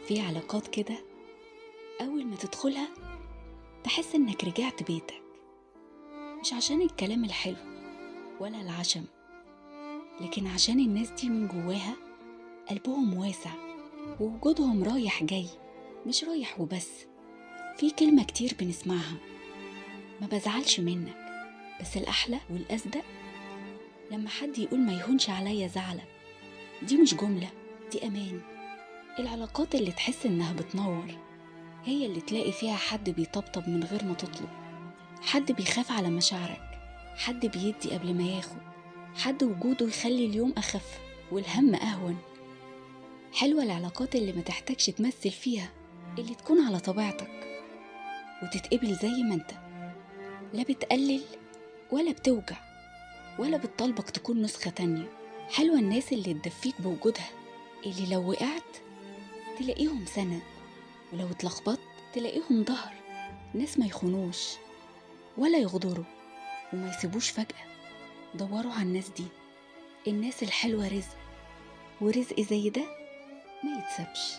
في علاقات كده أول ما تدخلها تحس إنك رجعت بيتك، مش عشان الكلام الحلو ولا العشم، لكن عشان الناس دي من جواها قلبهم واسع ووجودهم رايح جاي، مش رايح وبس. في كلمة كتير بنسمعها: ما بزعلش منك، بس الأحلى والأصدق لما حد يقول ما يهونش عليا زعلك. دي مش جملة، دي أمان. العلاقات اللي تحس إنها بتنور هي اللي تلاقي فيها حد بيطبطب من غير ما تطلب، حد بيخاف على مشاعرك، حد بيدي قبل ما ياخد، حد وجوده يخلي اليوم أخف والهم أهون. حلوة العلاقات اللي ما تحتاجش تمثل فيها، اللي تكون على طبيعتك وتتقبل زي ما انت، لا بتقلل ولا بتوجع ولا بتطلبك تكون نسخة تانية. حلوة الناس اللي تدفيك بوجودها، اللي لو وقعت تلاقيهم سند، ولو اتلخبطت تلاقيهم ظهر. ناس ما يخونوش ولا يغدروا وما يسيبوش فجأة. دوروا على الناس دي. الناس الحلوة رزق، ورزق زي ده ما يتسابش.